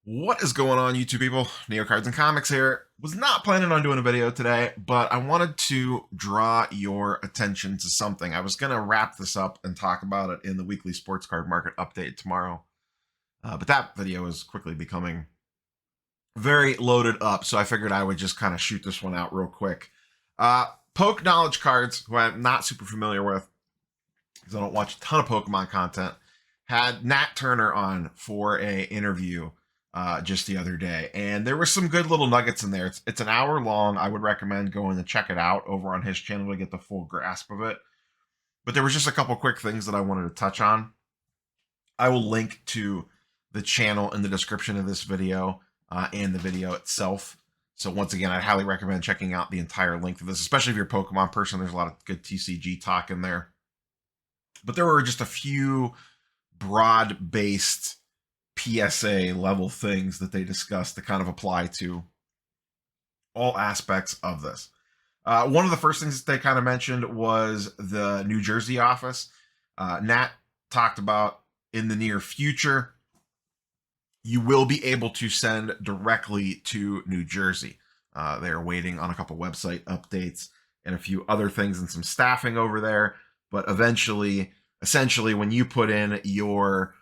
What is going on, YouTube people? Neo Cards and Comics here. Was not planning on doing a video today, but I wanted to draw your attention to something. I was going to wrap this up and talk about it in the weekly sports card market update tomorrow. But that video is quickly becoming very loaded up, so I figured I would just kind of shoot this one out real quick. Poke Knowledge Cards, who I'm not super familiar with, because I don't watch a ton of Pokemon content, had Nat Turner on for a interview just the other day, and there were some good little nuggets in there. It's an hour long. I would recommend going and check it out over on his channel to get the full grasp of it. But there was just a couple quick things that I wanted to touch on. I will link to the channel in the description of this video and the video itself. So once again, I highly recommend checking out the entire length of this, especially if you're a Pokemon person. There's a lot of good TCG talk in there. But there were just a few broad-based PSA level things that they discussed that kind of apply to all aspects of this. One of the first things that they kind of mentioned was the New Jersey office. Nat talked about in the near future, you will be able to send directly to New Jersey. They're waiting on a couple website updates and a few other things and some staffing over there. But eventually, essentially, when you put in your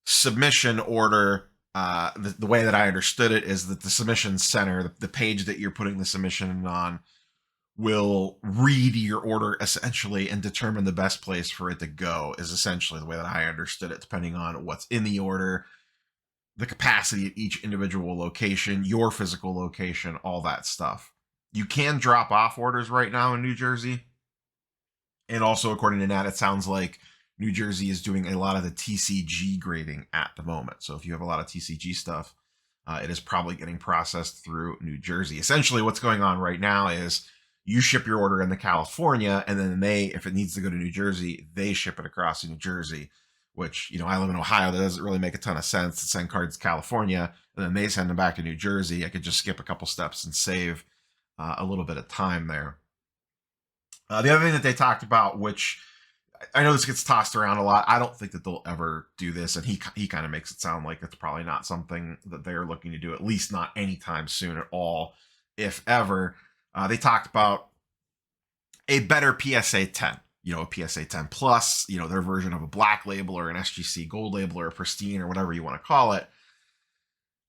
submission order, the way that I understood it is that the submission center, the page that you're putting the submission on, will read your order essentially and determine the best place for it to go, is essentially the way that I understood it, depending on what's in the order, the capacity at each individual location, your physical location, all that stuff. You can drop off orders right now in New Jersey. And also, according to Nat, it sounds like New Jersey is doing a lot of the TCG grading at the moment. So if you have a lot of TCG stuff, it is probably getting processed through New Jersey. Essentially, what's going on right now is you ship your order into California, and then they, if it needs to go to New Jersey, they ship it across to New Jersey, which, you know, I live in Ohio. That doesn't really make a ton of sense to send cards to California, and then they send them back to New Jersey. I could just skip a couple steps and save a little bit of time there. The other thing that they talked about, which I know this gets tossed around a lot, I don't think that they'll ever do this, and he kind of makes it sound like it's probably not something that they're looking to do, at least not anytime soon at all, if ever. They talked about a better PSA 10, you know, a PSA 10 plus, you know, their version of a black label or an SGC gold label or a pristine or whatever you want to call it.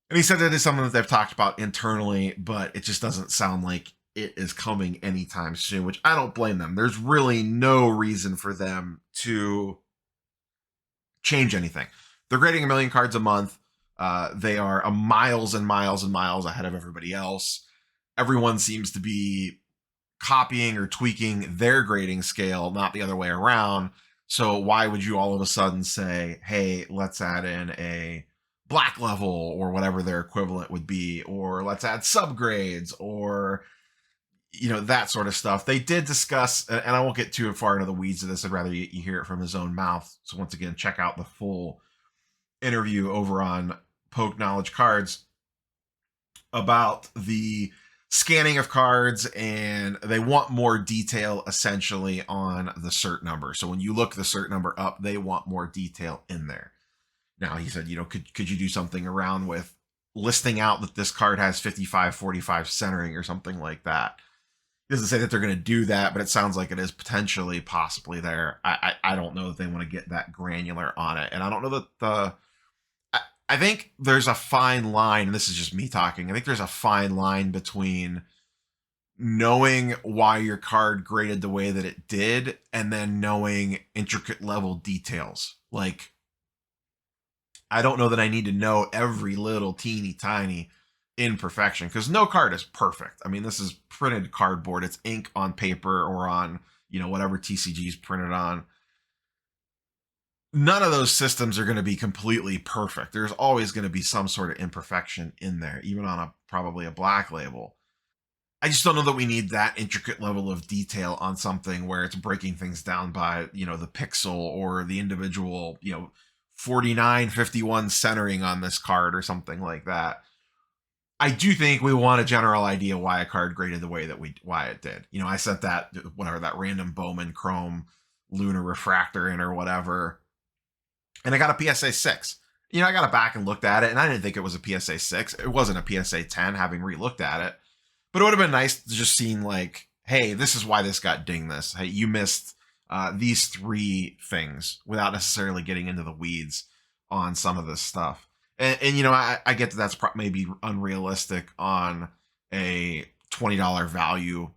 And he said that is something that they've talked about internally, but it just doesn't sound like it is coming anytime soon, which I don't blame them. There's really no reason for them to change anything. They're grading 1 million cards a month. They are miles and miles and miles ahead of everybody else. Everyone seems to be copying or tweaking their grading scale, not the other way around. So why would you all of a sudden say, hey, let's add in a black level or whatever their equivalent would be, or let's add subgrades, or you know, that sort of stuff. They did discuss, and I won't get too far into the weeds of this. I'd rather you hear it from his own mouth. So once again, check out the full interview over on Poke Knowledge Cards about the scanning of cards, and they want more detail essentially on the cert number. So when you look the cert number up, they want more detail in there. Now, he said, you know, could you do something around with listing out that this card has 55-45 centering or something like that? He doesn't say that they're going to do that, but it sounds like it is potentially possibly there. I don't know that they want to get that granular on it. And I don't know that I think there's a fine line, and this is just me talking, I think there's a fine line between knowing why your card graded the way that it did and then knowing intricate level details. Like, I don't know that I need to know every little teeny tiny imperfection, because no card is perfect. I mean, this is printed cardboard. It's ink on paper or on, you know, whatever TCG is printed on. None of those systems are going to be completely perfect. There's always going to be some sort of imperfection in there, even on probably a black label. I just don't know that we need that intricate level of detail on something where it's breaking things down by, you know, the pixel or the individual, you know, 49-51 centering on this card or something like that. I do think we want a general idea why a card graded the way that why it did. You know, I sent that, whatever, that random Bowman Chrome Lunar Refractor in or whatever, and I got a PSA 6. I got it back and looked at it, and I didn't think it was a PSA 6. It wasn't a PSA 10, having re-looked at it. But it would have been nice to just seen like, hey, this is why this got dinged this. Hey, you missed these 3 things without necessarily getting into the weeds on some of this stuff. And I get that that's maybe unrealistic on a $20 value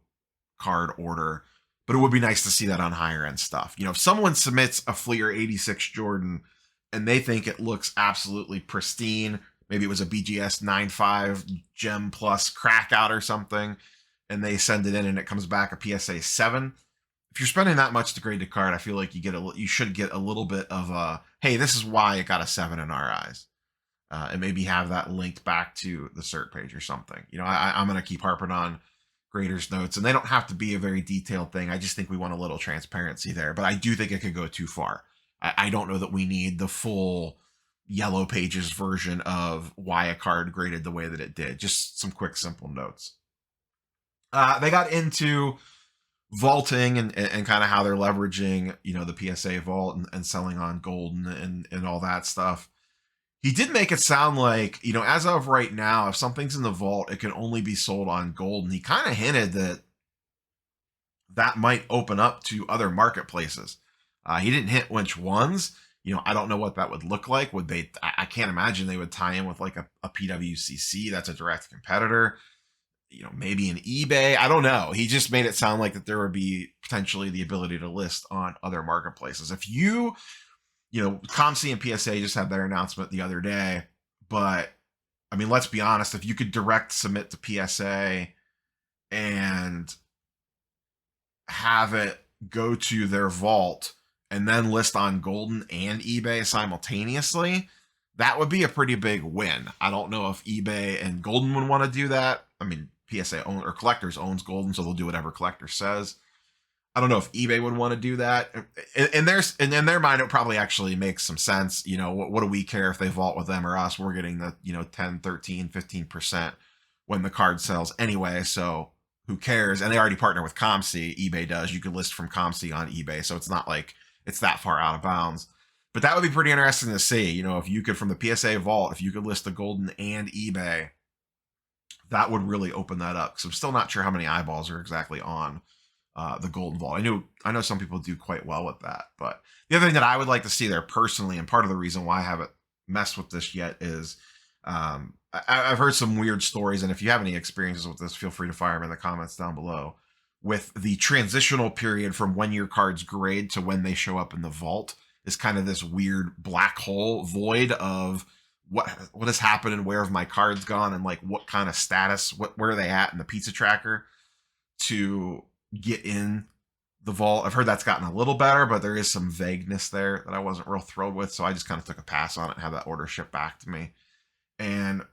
card order, but it would be nice to see that on higher end stuff. If someone submits a Fleer 86 Jordan and they think it looks absolutely pristine, maybe it was a BGS 9.5 Gem Plus crack out or something, and they send it in and it comes back a PSA 7. If you're spending that much to grade the card, I feel like you should get a little bit of a, hey, this is why it got a 7 in our eyes. And maybe have that linked back to the cert page or something. I'm going to keep harping on graders notes, and they don't have to be a very detailed thing. I just think we want a little transparency there, but I do think it could go too far. I don't know that we need the full yellow pages version of why a card graded the way that it did. Just some quick, simple notes. They got into vaulting and kind of how they're leveraging, the PSA vault and selling on gold and all that stuff. He did make it sound like, as of right now, if something's in the vault, it can only be sold on gold. And he kind of hinted that might open up to other marketplaces. He didn't hint which ones. I don't know what that would look like. Would they? I can't imagine they would tie in with like a PWCC. That's a direct competitor. Maybe an eBay. I don't know. He just made it sound like that there would be potentially the ability to list on other marketplaces. If ComC and PSA just had their announcement the other day, but let's be honest, if you could direct submit to PSA and have it go to their vault and then list on Golden and eBay simultaneously, that would be a pretty big win. I don't know if eBay and Golden would want to do that. PSA or Collectors owns Golden, so they'll do whatever Collector says. I don't know if eBay would want to do that. And in their mind, it probably actually makes some sense. What do we care if they vault with them or us? We're getting the 10, 13, 15% when the card sells anyway. So who cares? And they already partner with ComC. eBay does. You can list from ComC on eBay, so it's not like it's that far out of bounds. But that would be pretty interesting to see. If you could, from the PSA vault, if you could list the Golden and eBay, that would really open that up. Because I'm still not sure how many eyeballs are exactly on the Golden Vault. I know some people do quite well with that. But the other thing that I would like to see there personally, and part of the reason why I haven't messed with this yet, is I've heard some weird stories. And if you have any experiences with this, feel free to fire them in the comments down below. With the transitional period from when your cards grade to when they show up in the vault is kind of this weird black hole void of what has happened and where have my cards gone and like what kind of status, where are they at in the pizza tracker to get in the vault. I've heard that's gotten a little better, but there is some vagueness there that I wasn't real thrilled with. So I just kind of took a pass on it and had that order shipped back to me. And,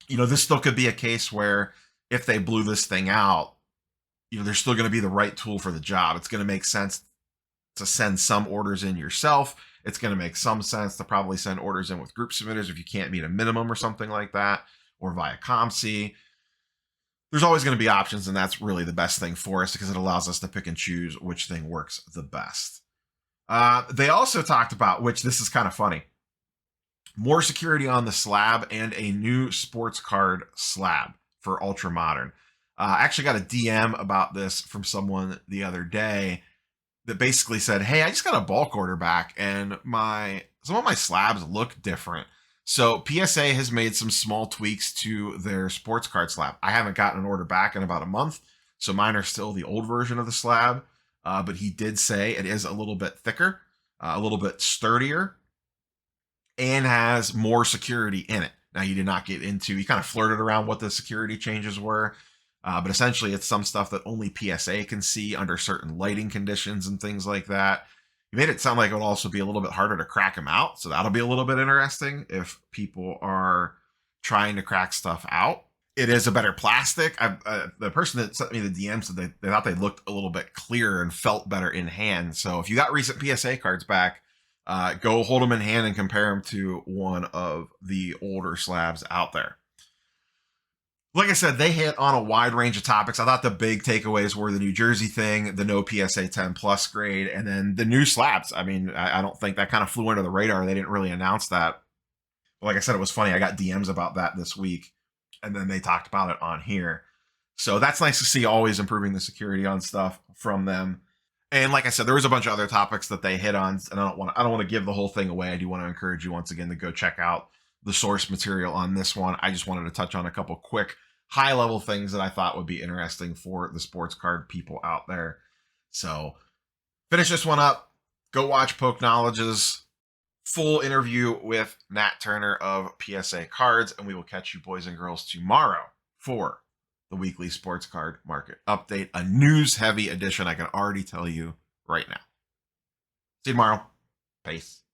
this still could be a case where if they blew this thing out, they're still going to be the right tool for the job. It's going to make sense to send some orders in yourself. It's going to make some sense to probably send orders in with group submitters if you can't meet a minimum or something like that, or via ComC. There's always going to be options, and that's really the best thing for us because it allows us to pick and choose which thing works the best. They also talked about, which this is kind of funny, more security on the slab and a new sports card slab for Ultra Modern. I actually got a DM about this from someone the other day that basically said, hey, I just got a bulk order back and some of my slabs look different. So PSA has made some small tweaks to their sports card slab. I haven't gotten an order back in about a month, so mine are still the old version of the slab. But he did say it is a little bit thicker, a little bit sturdier, and has more security in it. Now, he did not get into, he kind of flirted around what the security changes were. But essentially, it's some stuff that only PSA can see under certain lighting conditions and things like that. He made it sound like it would also be a little bit harder to crack them out. So that'll be a little bit interesting if people are trying to crack stuff out. It is a better plastic. The person that sent me the DM said they thought they looked a little bit clearer and felt better in hand. So if you got recent PSA cards back, go hold them in hand and compare them to one of the older slabs out there. Like I said, they hit on a wide range of topics. I thought the big takeaways were the New Jersey thing, the no PSA 10 plus grade, and then the new slabs. I don't think that kind of flew under the radar. They didn't really announce that like I said, it was funny. I got DMs about that this week, and then they talked about it on here. So that's nice to see, always improving the security on stuff from them. And like I said, there was a bunch of other topics that they hit on, and I don't want to give the whole thing away. I do want to encourage you once again to go check out the source material on this one. I just wanted to touch on a couple quick high level things that I thought would be interesting for the sports card people out there. So finish this one up. Go watch Poke Knowledge's full interview with Nat Turner of PSA Cards, and we will catch you boys and girls tomorrow for the weekly sports card market update, a news heavy edition. I can already tell you right now. See you tomorrow. Peace.